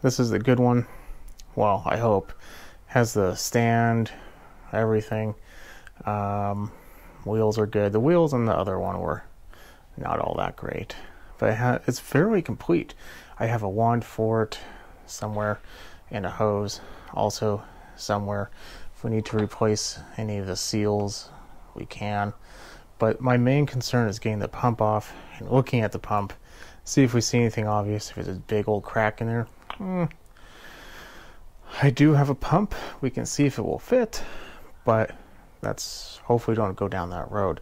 This is the good one. Well, I hope. Has the stand, everything. Wheels are good. The wheels on the other one were not all that great, but it's fairly complete. I have a wand for it somewhere and a hose also somewhere. If we need to replace any of the seals, we can. But my main concern is getting the pump off and looking at the pump, see if we see anything obvious, if there's a big old crack in there. I do have a pump. We can see if it will fit, but that's hopefully don't go down that road.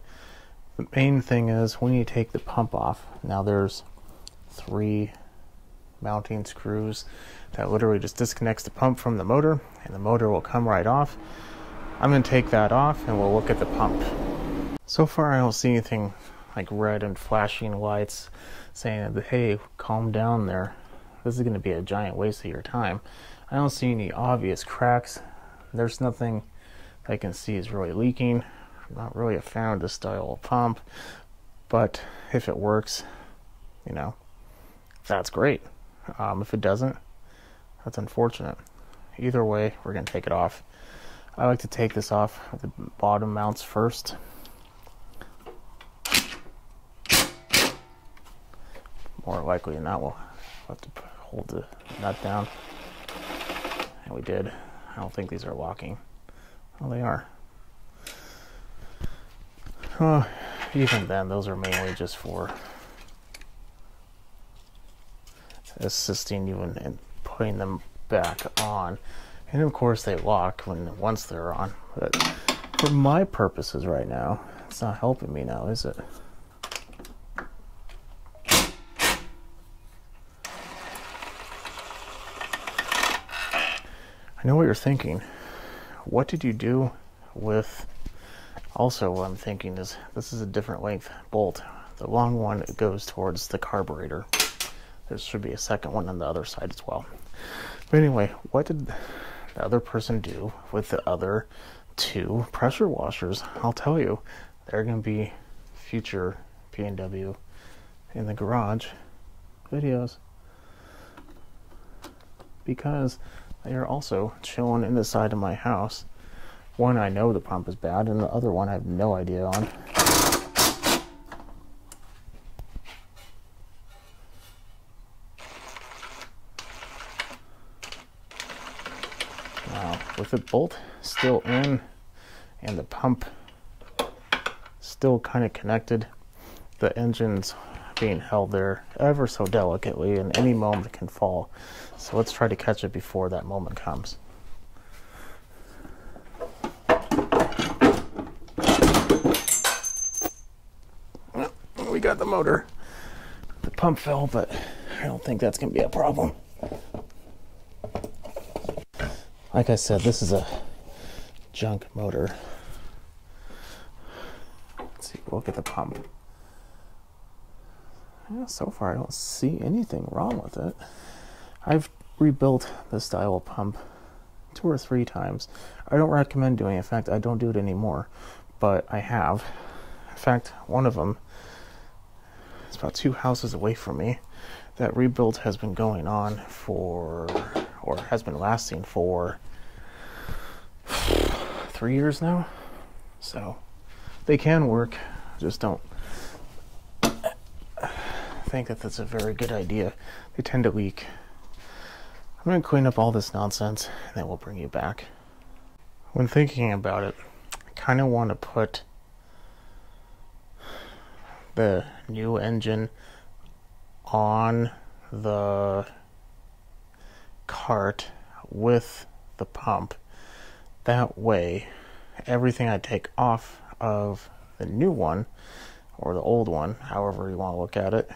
The main thing is when you take the pump off, now there's 3 mounting screws that literally just disconnects the pump from the motor, and the motor will come right off. I'm going to take that off and we'll look at the pump. So far I don't see anything like red and flashing lights saying that, hey, calm down there. This is going to be a giant waste of your time. I don't see any obvious cracks. There's nothing I can see is really leaking. I'm not really a fan of this style of pump, but if it works, you know, that's great. If it doesn't, that's unfortunate. Either way, we're going to take it off. I like to take this off at the bottom mounts first. More likely than not, we'll have to hold the nut down. And we did. I don't think these are locking. Oh, they are. Even then, those are mainly just for assisting you in putting them back on. And of course they lock once they're on. But for my purposes right now, it's not helping me now, is it? I know what you're thinking. What did you do with... Also, what I'm thinking is this is a different length bolt. The long one goes towards the carburetor. There should be a second one on the other side as well. But anyway, what did the other person do with the other 2 pressure washers? I'll tell you, they're going to be future P&W in the garage videos, because they are also chilling in the side of my house. One I know the pump is bad, and the other one I have no idea on. Now, with the bolt still in and the pump still kind of connected, the engine's being held there ever so delicately, and any moment it can fall. So let's try to catch it before that moment comes. We got the motor. The pump fell, but I don't think that's going to be a problem. Like I said, this is a junk motor. Let's see, look at the pump. Yeah, so far I don't see anything wrong with it. I've rebuilt this style of pump 2 or 3 times. I don't recommend doing it. In fact, I don't do it anymore, but I have. In fact, one of them, it's about 2 houses away from me. That rebuild has been going on for, or has been lasting for 3 years now. So they can work. Just don't think that that's a very good idea. They tend to leak. I'm going to clean up all this nonsense and then we'll bring you back. When thinking about it, I kind of want to put the new engine on the cart with the pump. That way, everything I take off of the new one, or the old one, however you want to look at it,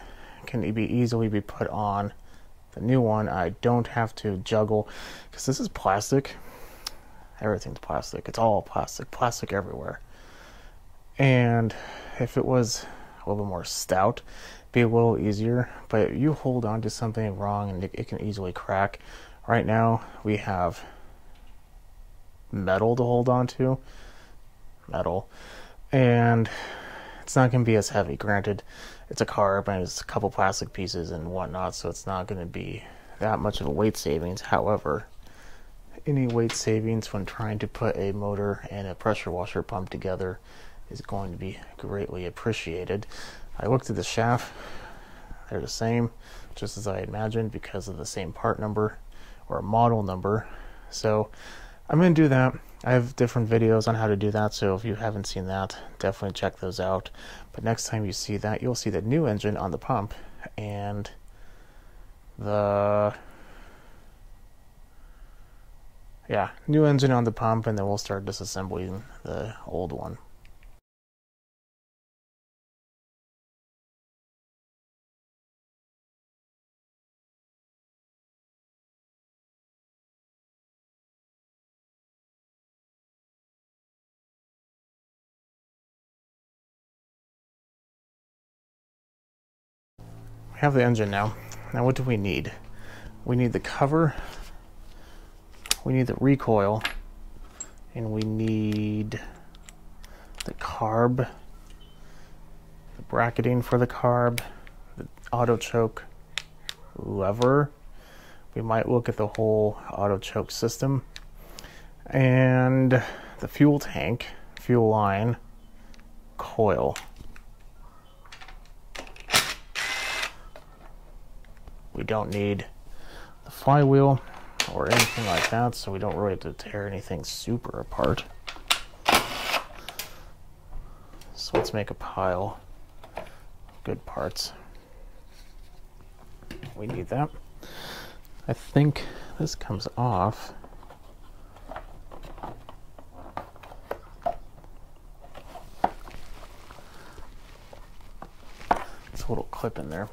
can easily be put on the new one. I don't have to juggle, because this is plastic. Everything's plastic. It's all plastic. Plastic everywhere. And if it was a little bit more stout, it'd be a little easier. But you hold on to something wrong and it can easily crack. Right now we have metal to hold on to. Metal. And it's not going to be as heavy. Granted, it's a car, but it's a couple plastic pieces and whatnot, so it's not going to be that much of a weight savings. However, any weight savings when trying to put a motor and a pressure washer pump together is going to be greatly appreciated. I looked at the shaft. They're the same, just as I imagined, because of the same part number or model number. So I'm going to do that. I have different videos on how to do that, so if you haven't seen that, definitely check those out. But next time you see that, you'll see the new engine on the pump and the new engine on the pump, and then we'll start disassembling the old one. We have the engine now. Now what do we need? We need the cover, we need the recoil, and we need the carb, the bracketing for the carb, the auto choke lever. We might look at the whole auto choke system, and the fuel tank, fuel line, coil. We don't need the flywheel or anything like that, so we don't really have to tear anything super apart. So let's make a pile of good parts. We need that. I think this comes off. It's a little clip in there.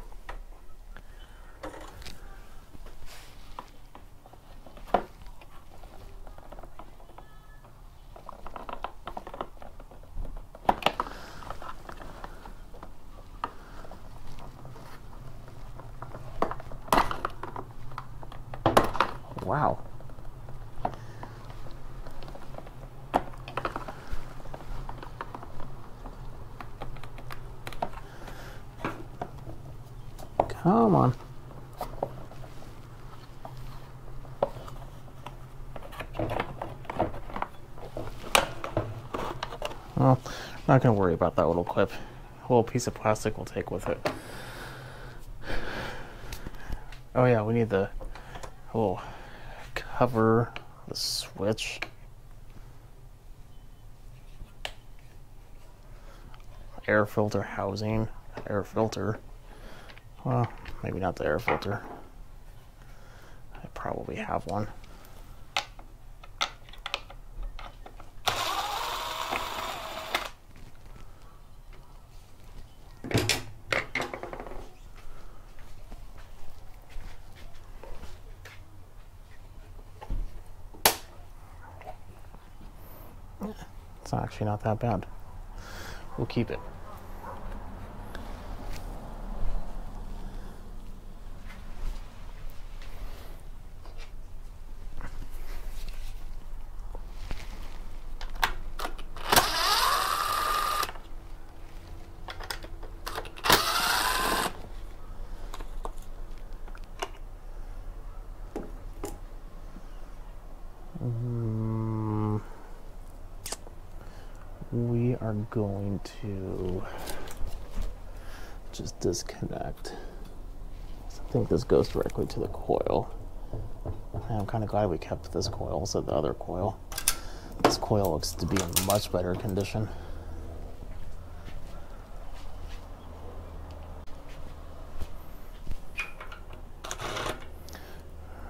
Wow. Come on. Well, not going to worry about that little clip. A little piece of plastic we'll take with it. Oh yeah, we need the little cover, the switch, air filter housing, air filter. Well, maybe not the air filter. I probably have one. It's actually not that bad. We'll keep it. We are going to just disconnect. I think this goes directly to the coil. I'm kind of glad we kept this coil instead of the other coil. This coil looks to be in much better condition.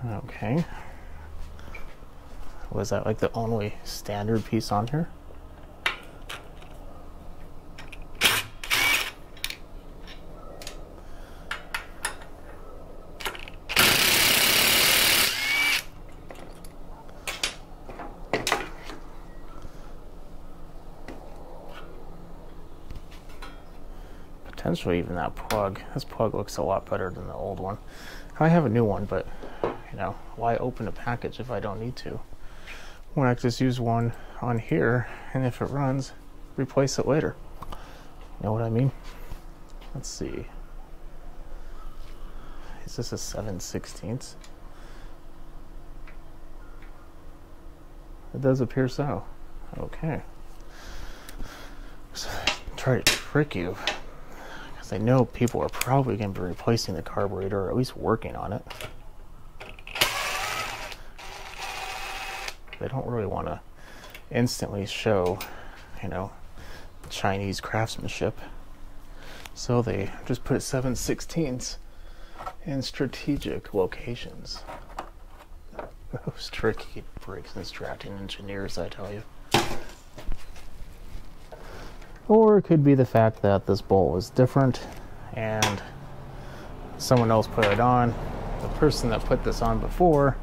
Okay. Was that like the only standard piece on here? Potentially even that plug. This plug looks a lot better than the old one. I have a new one, but you know, why open a package if I don't need to? When I just use one on here, and if it runs, replace it later. You know what I mean? Let's see. Is this a 7/16? It does appear so. Okay. So try to trick you, because I know people are probably going to be replacing the carburetor, or at least working on it. They don't really want to instantly show, you know, Chinese craftsmanship. So they just put 7/16 in strategic locations. Those tricky brakes and strapping engineers, I tell you. Or it could be the fact that this bolt is different and someone else put it on. The person that put this on before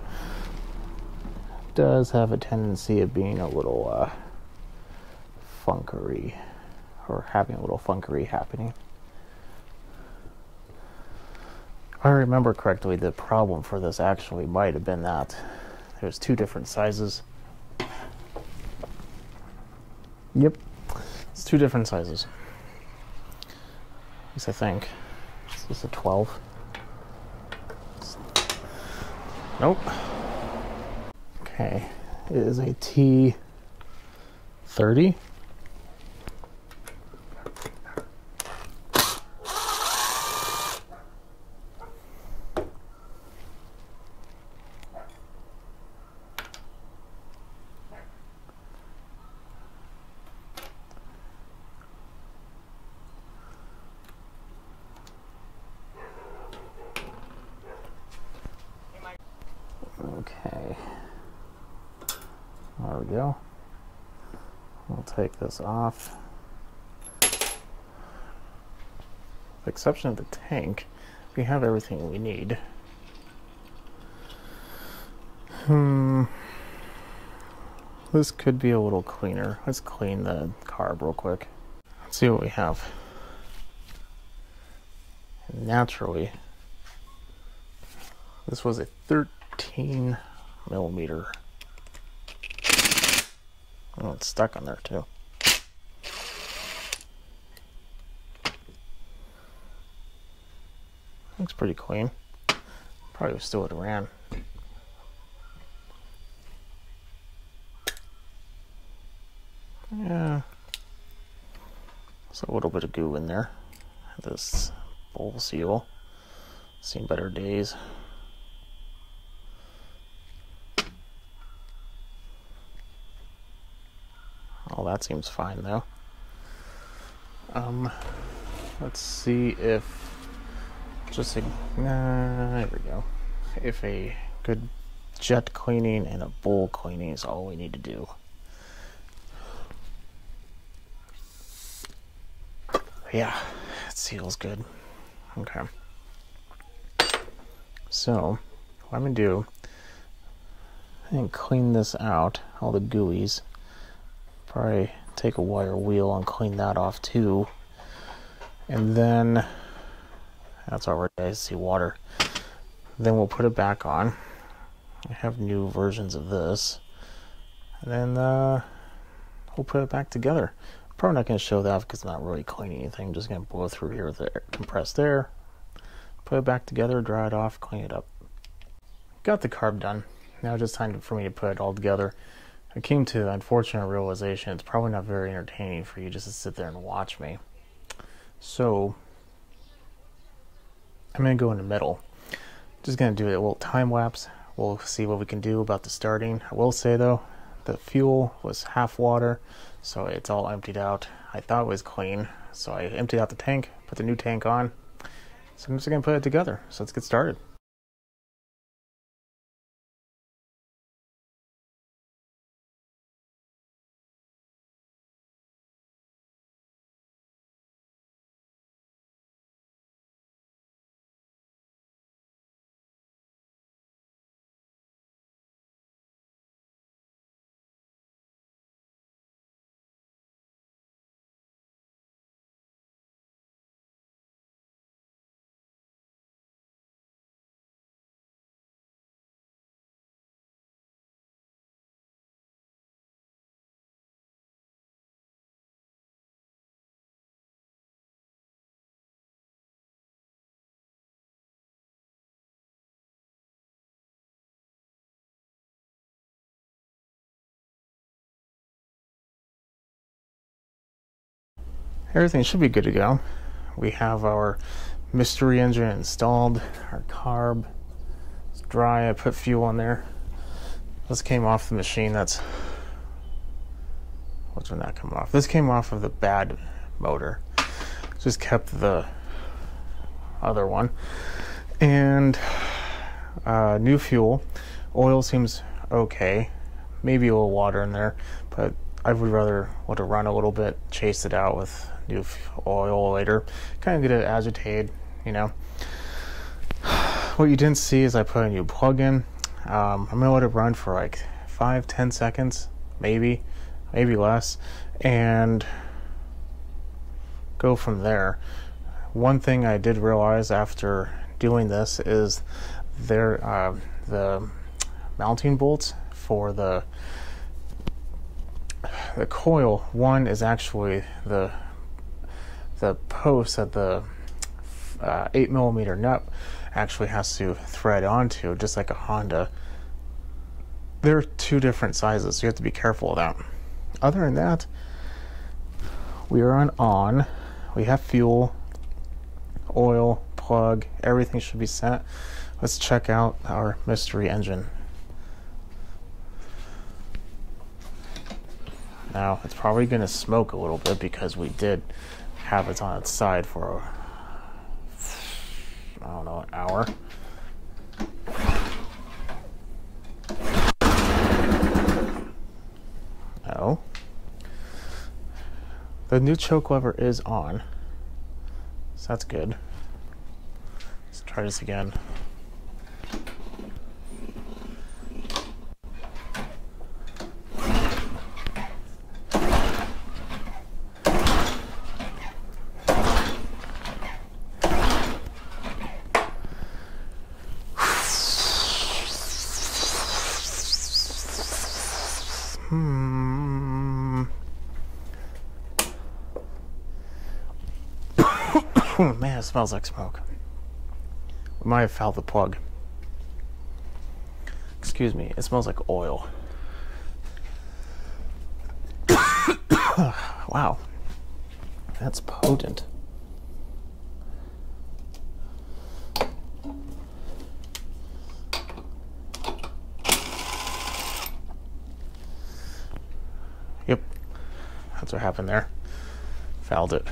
does have a tendency of being a little funkery, or having a little funkery happening. If I remember correctly, the problem for this actually might have been that there's two different sizes. Yep, it's two different sizes. At least I think. Is this a 12? Nope. Okay, it is a T30. Okay, there we go. We'll take this off. With the exception of the tank, we have everything we need. This could be a little cleaner. Let's clean the carb real quick. Let's see what we have. Naturally, this was a 13 millimeter. Oh, it's stuck on there too. Looks pretty clean. Probably still would have ran. Yeah. There's a little bit of goo in there. This bowl seal. Seen better days. Oh, that seems fine though. Let's see if there we go. If a good jet cleaning and a bowl cleaning is all we need to do. Yeah, it seals good. Okay. So, what I'm gonna do, and clean this out, all the gooeys. Probably take a wire wheel and clean that off too. And then, that's already, I see water. Then we'll put it back on. I have new versions of this. And then we'll put it back together. Probably not going to show that because it's not really cleaning anything. I'm just going to blow through here with the compressed air. Put it back together, dry it off, clean it up. Got the carb done. Now just time for me to put it all together. I came to the unfortunate realization it's probably not very entertaining for you just to sit there and watch me. So I'm going to go in the middle. Just going to do a little time lapse. We'll see what we can do about the starting. I will say though, the fuel was half water, so it's all emptied out. I thought it was clean, so I emptied out the tank, put the new tank on. So I'm just going to put it together. So let's get started. everything should be good to go. We have our mystery engine installed. Our carb is dry. I put fuel on there. This came off the machine. Which one that come off? This came off of the bad motor. Just kept the other one. And new fuel. Oil seems okay. Maybe a little water in there, but I would rather let it run a little bit, chase it out with new oil later, kind of get it agitated, you know. What you didn't see is I put a new plug in. I'm gonna let it run for like 5-10 seconds, maybe less, and go from there. One thing I did realize after doing this is the mounting bolts for the coil. One is actually the post that the 8mm nut actually has to thread onto, just like a Honda. There are two different sizes, so you have to be careful of that. Other than that, we are on. We have fuel, oil, plug, everything should be set. Let's check out our mystery engine. Now, it's probably going to smoke a little bit because we did have it on its side for, I don't know, an hour. No. The new choke lever is on, so that's good. Let's try this again. Man, it smells like smoke. We might have fouled the plug. Excuse me, it smells like oil. Wow, that's potent. Yep, that's what happened there. Fouled it.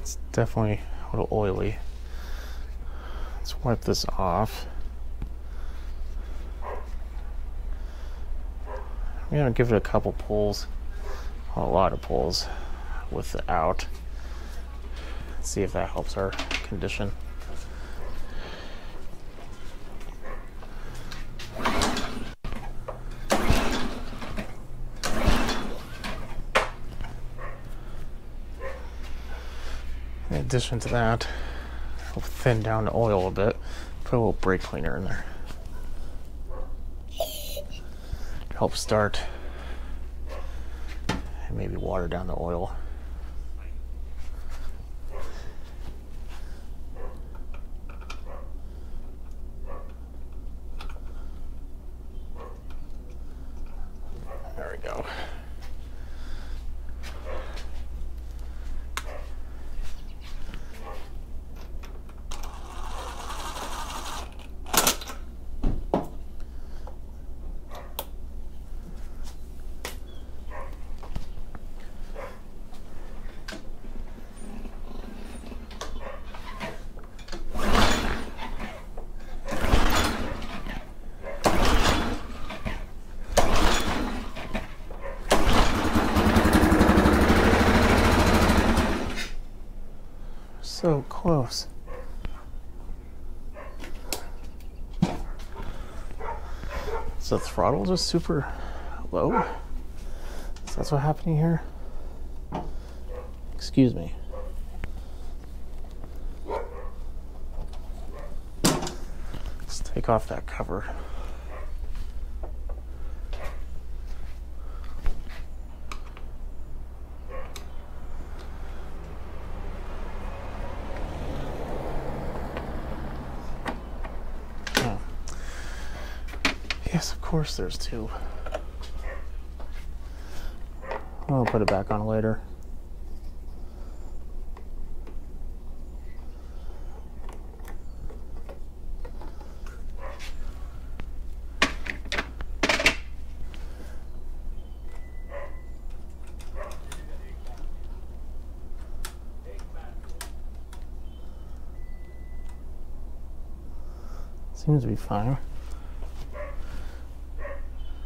It's definitely a little oily. Let's wipe this off. I'm gonna give it a couple pulls, a lot of pulls with the out. See if that helps our condition. In addition to that, we'll thin down the oil a bit, put a little brake cleaner in there. Help start, and maybe water down the oil. There we go. So close. So the throttle just super low? So that's what's happening here? Excuse me. Let's take off that cover. Yes, of course there's two. I'll put it back on later. Seems to be fine.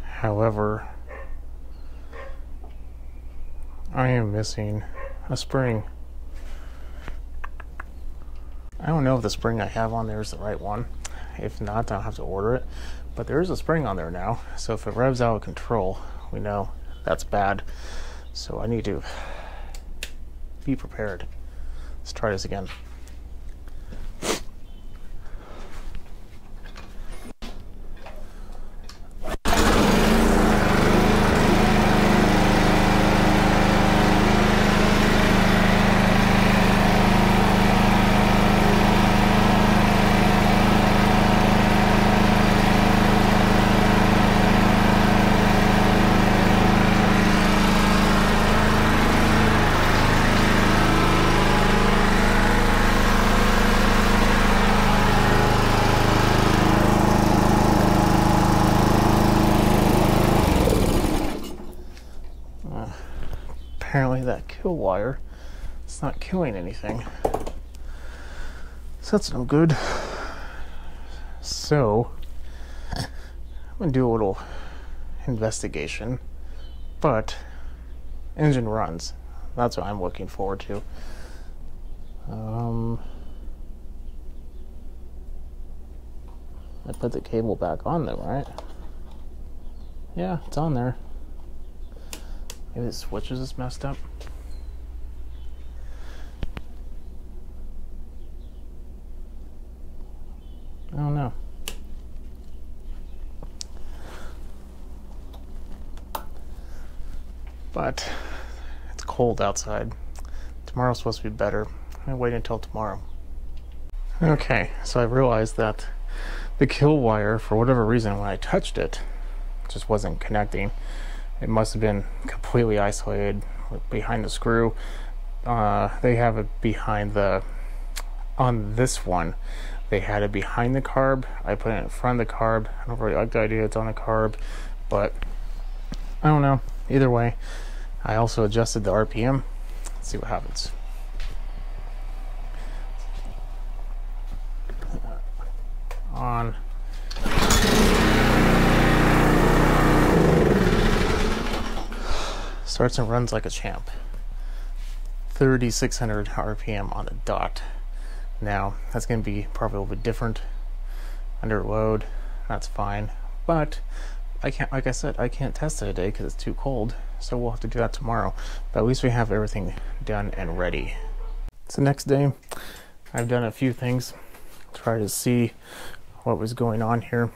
However, I am missing a spring. I don't know if the spring I have on there is the right one. If not, I'll have to order it. But there is a spring on there now, so if it revs out of control, we know that's bad. So I need to be prepared. Let's try this again. Apparently that kill wire, it's not killing anything. So that's no good. So I'm gonna do a little investigation, but engine runs. That's what I'm looking forward to. I put the cable back on though, right? Yeah, it's on there. Maybe the switches is messed up. I don't know. But it's cold outside. Tomorrow's supposed to be better. I'm gonna wait until tomorrow. Okay, so I realized that the kill wire, for whatever reason, when I touched it, just wasn't connecting. It must have been completely isolated behind the screw. They have it behind the, on this one, they had it behind the carb. I put it in front of the carb. I don't really like the idea it's on the carb, but I don't know. Either way, I also adjusted the RPM. Let's see what happens. On. Starts and runs like a champ. 3,600 RPM on the dot. Now, that's going to be probably a little bit different under load. That's fine. But I can't, like I said, I can't test it today because it's too cold. So we'll have to do that tomorrow. But at least we have everything done and ready. It's the next day. I've done a few things. Try to see what was going on here.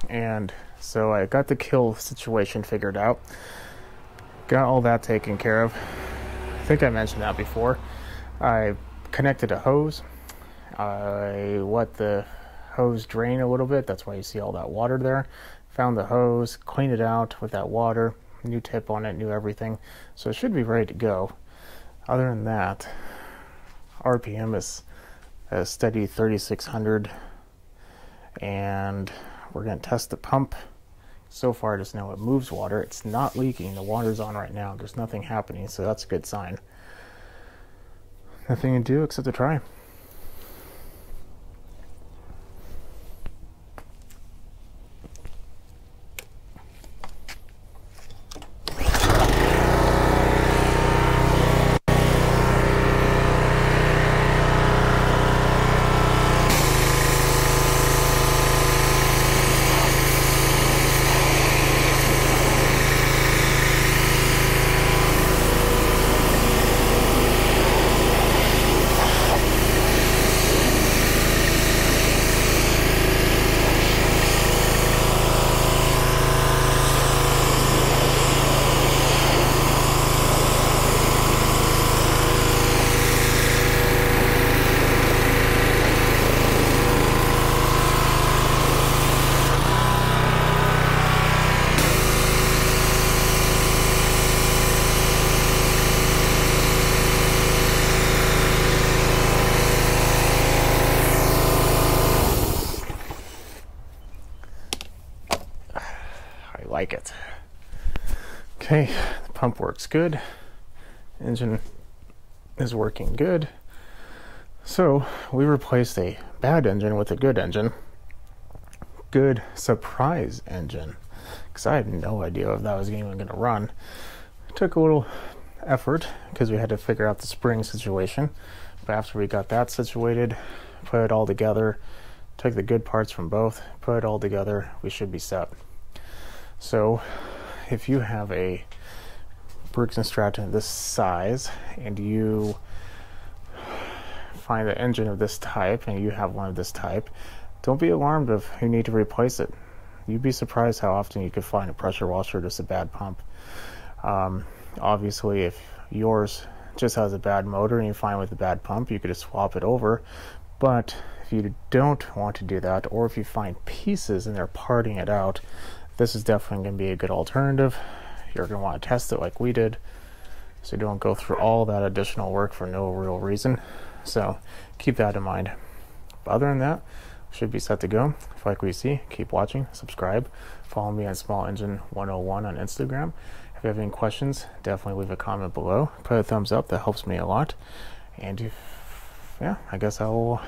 And so I got the kill situation figured out. Got all that taken care of. I think I mentioned that before. I connected a hose. I let the hose drain a little bit. That's why you see all that water there. Found the hose, cleaned it out with that water. New tip on it, new everything. So it should be ready to go. Other than that, RPM is a steady 3,600. And we're going to test the pump. So far, just know it moves water. It's not leaking. The water's on right now. There's nothing happening, so that's a good sign. Nothing to do except to try. like it. Okay, the pump works good. Engine is working good. So we replaced a bad engine with a good engine. Good surprise engine, because I had no idea if that was even going to run. It took a little effort because we had to figure out the spring situation, but after we got that situated, put it all together, took the good parts from both, put it all together, we should be set. So if you have a Briggs & Stratton this size and you find an engine of this type and you have one of this type, don't be alarmed if you need to replace it. You'd be surprised how often you could find a pressure washer or just a bad pump. Obviously, if yours just has a bad motor and you find with a bad pump, you could just swap it over. But if you don't want to do that, or if you find pieces and they're parting it out, this is definitely going to be a good alternative. You're going to want to test it like we did, so you don't go through all that additional work for no real reason. So keep that in mind. But other than that, should be set to go. If you like what you see, keep watching, subscribe, follow me on Small Engine 101 on Instagram. If you have any questions, definitely leave a comment below. Put a thumbs up, that helps me a lot. And yeah, I guess I'll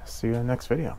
see you in the next video.